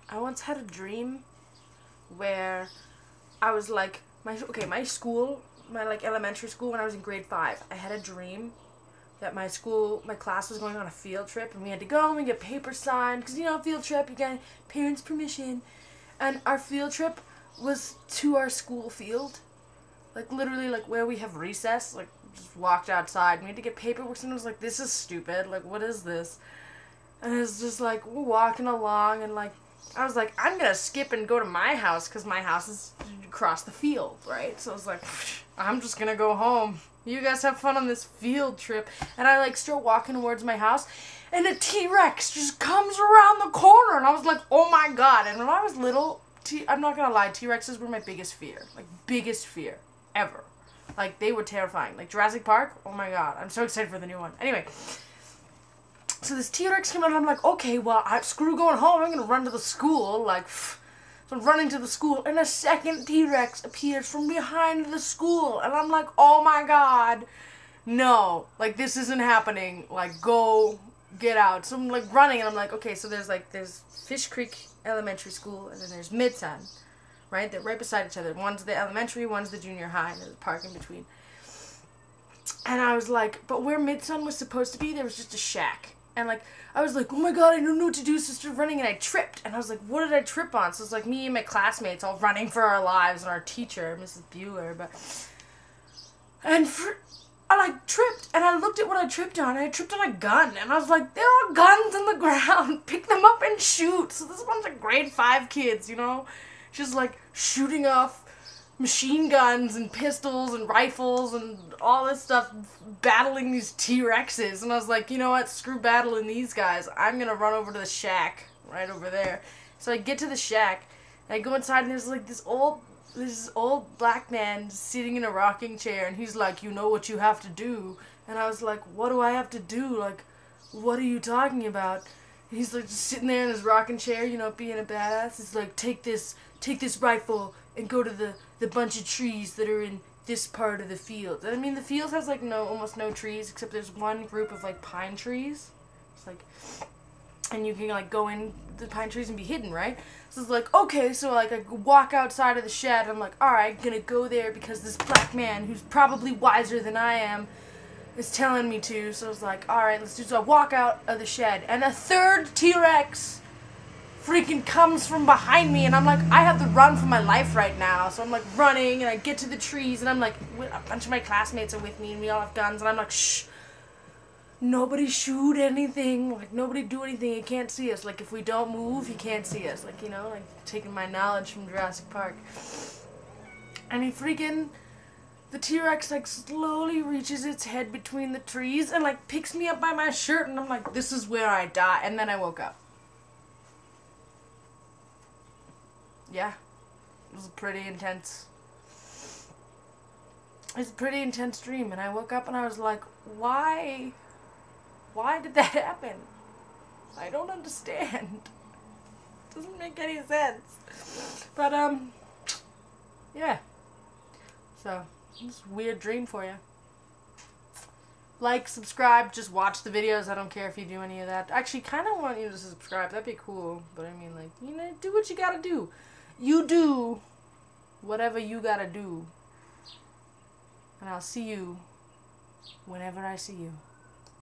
I once had a dream where I was like, my school, my like elementary school when I was in grade 5, I had a dream that my class was going on a field trip and we had to go and we get paper signed because, you know, field trip, you get parents' permission. And our field trip was to our school field. Like, literally, like, where we have recess. Like, just walked outside and we had to get paperwork and I was like, this is stupid. Like, what is this? And it was just like, we're walking along and like, I was like, I'm gonna skip and go to my house because my house is across the field, right? So I was like, I'm just gonna go home. You guys have fun on this field trip. And I like start walking towards my house and a T-Rex just comes around the corner and I was like, oh my god. And when I was little, I'm not gonna lie, T-Rexes were my biggest fear. Like, biggest fear ever. Like, they were terrifying. Like, Jurassic Park, oh my god. I'm so excited for the new one. Anyway, so this T-Rex came out and I'm like, okay, well, screw going home. I'm gonna run to the school. Like, so I'm running to the school and a second T-Rex appears from behind the school. And I'm like, oh my god, no. Like, this isn't happening. Like, go, get out. So I'm like running and I'm like, okay, so there's Fish Creek Elementary School and then there's Midsun, right? They're right beside each other. One's the elementary, one's the junior high, and there's a park in between. And I was like, but where Midsun was supposed to be, there was just a shack. And, like, I was like, oh my god, I don't know what to do, so I started running, and I tripped. And I was like, what did I trip on? So it's like me and my classmates all running for our lives, and our teacher, Mrs. Bueller, I, like, tripped, and I looked at what I tripped on, and I tripped on a gun. And I was like, there are guns on the ground. Pick them up and shoot. So this is a bunch of grade 5 kids, you know? Just, like, shooting off machine guns and pistols and rifles and all this stuff, battling these T-Rexes. And I was like, you know what, screw battling these guys. I'm gonna run over to the shack right over there. So I get to the shack and I go inside and there's like this old black man sitting in a rocking chair and he's like, you know what you have to do. And I was like, what do I have to do? Like, what are you talking about? And he's like just sitting there in his rocking chair, you know, being a badass. He's like, take this rifle and go to the bunch of trees that are in this part of the field. And I mean, the field has like almost no trees except there's one group of like pine trees. It's like, and you can like go in the pine trees and be hidden, right? So it's like, okay, so like I walk outside of the shed and I'm like, alright, gonna go there because this black man who's probably wiser than I am is telling me to. So I was like, alright, let's do so. I walk out of the shed and a third T-Rex freaking comes from behind me and I'm like, I have to run for my life right now. So I'm like running and I get to the trees and I'm like, a bunch of my classmates are with me and we all have guns and I'm like, shh, nobody shoot anything, like nobody do anything, he can't see us. Like if we don't move, he can't see us. Like, you know, like taking my knowledge from Jurassic Park. And the T-Rex like slowly reaches its head between the trees and like picks me up by my shirt and I'm like, this is where I die. And then I woke up. Yeah, it was a pretty intense dream, and I woke up and I was like, why did that happen? I don't understand. It doesn't make any sense. But, yeah. So, it's a weird dream for you. Like, subscribe, just watch the videos. I don't care if you do any of that. Actually, kind of want you to subscribe. That'd be cool. But, I mean, like, you know, do what you gotta do. You do whatever you gotta do. And I'll see you whenever I see you.